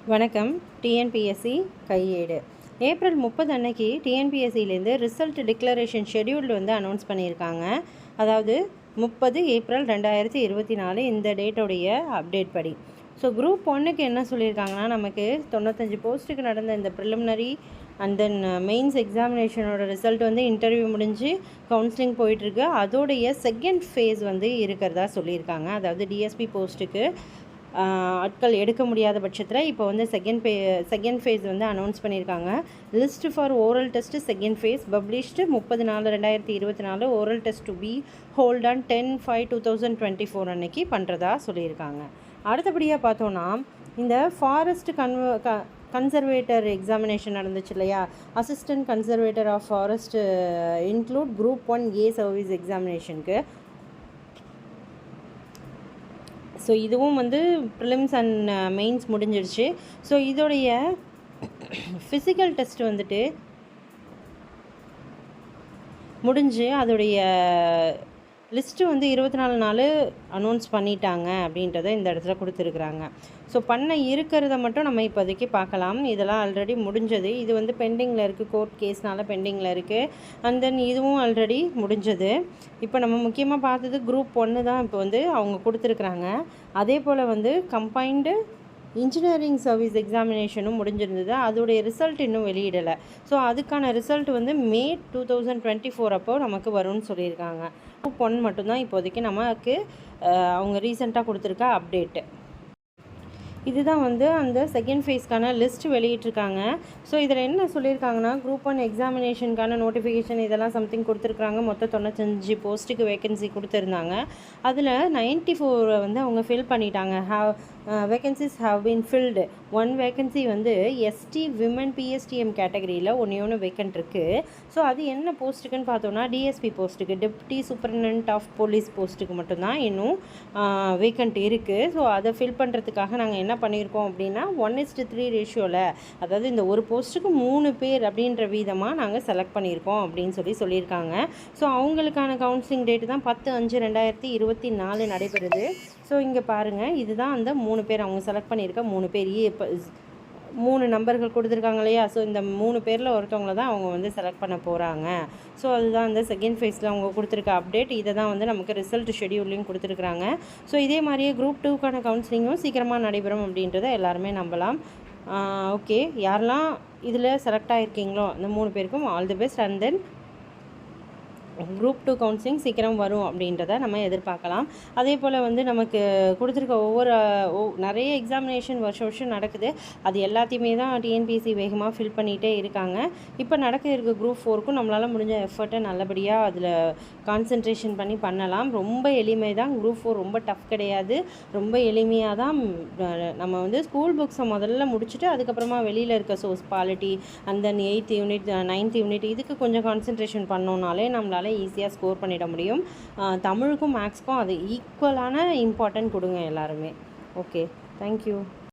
வணக்கம். டிஎன்பிஎஸ்சி கையேடு ஏப்ரல் 30 அன்னைக்கு டிஎன்பிஎஸ்சிலேருந்து ரிசல்ட் டிக்ளரேஷன் ஷெடியூல் அனௌன்ஸ் பண்ணியிருக்காங்க. அதாவது 30 ஏப்ரல் 2024 இந்த டேட்டோடைய அப்டேட் படி. ஸோ குரூப் 1க்கு என்ன சொல்லியிருக்காங்கன்னா, நமக்கு 95 போஸ்ட்டுக்கு நடந்த இந்த ப்ரிலிமினரி அண்ட் தென் மெயின்ஸ் எக்ஸாமினேஷனோட ரிசல்ட் இன்டர்வியூ முடிஞ்சு கவுன்சிலிங் போயிட்டுருக்கு. அதோடைய செகண்ட் ஃபேஸ் இருக்கிறதா சொல்லியிருக்காங்க. அதாவது டிஎஸ்பி போஸ்ட்டுக்கு ஆட்கள் எடுக்க முடியாத பட்சத்தில் இப்போ செகண்ட் ஃபேஸ் அனௌன்ஸ் பண்ணியிருக்காங்க. List for oral test second phase published 30/4/2024. Oral test to be hold on 10/5/2024 அன்னைக்கு பண்ணுறதா சொல்லியிருக்காங்க. அடுத்தபடியாக பார்த்தோன்னா, இந்த ஃபாரஸ்ட் கன்சர்வேட்டர் எக்ஸாமினேஷன் நடந்துச்சு இல்லையா, assistant conservator of forest include group 1A service எக்ஸாமினேஷனுக்கு. ஸோ இதுவும் ப்ரிலிம்ஸ் அண்ட் மெயின்ஸ் முடிஞ்சிடுச்சு. ஸோ இதோடைய ஃபிசிக்கல் டெஸ்ட் முடிஞ்சு அதோடைய லிஸ்ட்டு 24 நாள் அனௌன்ஸ் பண்ணிட்டாங்க அப்படின்றத இந்த இடத்துல கொடுத்துருக்குறாங்க. ஸோ இருக்கிறத மட்டும் நம்ம இப்போதைக்கு பார்க்கலாம். இதெல்லாம் ஆல்ரெடி முடிஞ்சது. இது பெண்டிங்கில் இருக்குது, கோர்ட் கேஸ்னால் பெண்டிங்கில் இருக்குது. அண்ட் தென் இதுவும் ஆல்ரெடி முடிஞ்சது. இப்போ நம்ம முக்கியமாக பார்த்தது குரூப் 1 தான் இப்போ அவங்க கொடுத்துருக்குறாங்க. அதே போல் கம்பைன்டு இன்ஜினியரிங் சர்வீஸ் எக்ஸாமினேஷனும் முடிஞ்சிருந்தது. அதோடைய ரிசல்ட் இன்னும் வெளியிடலை. ஸோ அதுக்கான ரிசல்ட் மே 2024 அப்போ நமக்கு வரும்னு சொல்லியிருக்காங்க. குரூப் 1 மட்டும்தான் இப்போதைக்கு நமக்கு அவங்க ரீசெண்டாக கொடுத்துருக்க அப்டேட்டு. இதுதான் அந்த செகண்ட் ஃபேஸ்க்கான லிஸ்ட் வெளியிட்டிருக்காங்க. ஸோ இதில் என்ன சொல்லியிருக்காங்கன்னா, குரூப் 1 எக்ஸாமினேஷனுக்கான நோட்டிஃபிகேஷன் இதெல்லாம் சம்திங் கொடுத்துருக்குறாங்க. மொத்தம் 95 போஸ்ட்டுக்கு வேக்கன்சி கொடுத்துருந்தாங்க. அதில் 94 அவங்க ஃபில் பண்ணிட்டாங்க. Vacancies have been filled. 1 vacancy ST women PSTM கேட்டகரியில் ஒன்று வேக்கன்ட் இருக்குது. ஸோ அது என்ன போஸ்ட்டுக்குன்னு பார்த்தோன்னா, டிஎஸ்பி போஸ்ட்டுக்கு, டெப்டி சூப்பரிண்டென்டென்ட் ஆஃப் போலீஸ் போஸ்ட்டுக்கு மட்டும்தான் இன்னும் வேக்கன்ட் இருக்குது. ஸோ அதை ஃபில் பண்ணுறதுக்காக நாங்கள் என்ன பண்ணியிருக்கோம் அப்படின்னா, 1:3 ரேஷியோவில், அதாவது இந்த ஒரு போஸ்ட்டுக்கு 3 பேர் அப்படின்ற வீதமாக நாங்கள் செலக்ட் பண்ணியிருக்கோம் அப்படின்னு சொல்லியிருக்காங்க. ஸோ அவங்களுக்கான கவுன்சிலிங் டேட்டு தான் 10/5/2024 நடைபெறுது. ஸோ இங்கே பாருங்கள், இதுதான் 3 பேர் அவங்க செலக்ட் பண்ணியிருக்க 3 பேர். இப்போ 3 நம்பர்கள் கொடுத்துருக்காங்க இல்லையா. ஸோ இந்த 3 பேரில் ஒருத்தவங்களை தான் அவங்க செலக்ட் பண்ண போகிறாங்க. ஸோ அதுதான் செகண்ட் ஃபேஸில் அவங்க கொடுத்துருக்க அப்டேட். இதை தான் நமக்கு ரிசல்ட் ஷெடியூல்லையும் கொடுத்துருக்குறாங்க. ஸோ இதே மாதிரியே குரூப் 2க்கான கவுன்சிலிங்கும் சீக்கிரமாக நடைபெறும் அப்படின்றத எல்லாருமே நம்பலாம். ஓகே, யாரெல்லாம் இதில் செலக்ட் ஆகிருக்கீங்களோ அந்த 3 பேருக்கும் all the best. And then group 2 counselling சீக்கிரம் வரும் அப்படின்றத நம்ம எதிர்பார்க்கலாம். அதே போல் நமக்கு கொடுத்துருக்க நிறைய எக்ஸாமினேஷன் வருஷம் நடக்குது. அது எல்லாத்தையுமே தான் டிஎன்பிஎஸ்சி வேகமாக ஃபில் பண்ணிகிட்டே இருக்காங்க. இப்போ இருக்க குரூப் 4க்கும் நம்மளால் முடிஞ்ச எஃபர்ட்டை நல்லபடியாக அதில் கான்சன்ட்ரேஷன் பண்ணலாம். ரொம்ப எளிமை தான். குரூப் 4 ரொம்ப டஃப் கிடையாது. ரொம்ப எளிமையாக தான். நம்ம ஸ்கூல் புக்ஸை முதல்ல முடிச்சுட்டு அதுக்கப்புறமா வெளியில் இருக்க source polity and then 8th unit 9th unit இதுக்கு கொஞ்சம் கான்சன்ட்ரேஷன் பண்ணோன்னாலே நம்மளால் ஈஸியாக ஸ்கோர் பண்ணிட முடியும். தமிழுக்கும் மேக்ஸ்க்கும் அது ஈக்குவலான இம்பார்ட்டன்ட் கொடுங்க எல்லாருமே. Okay, thank you.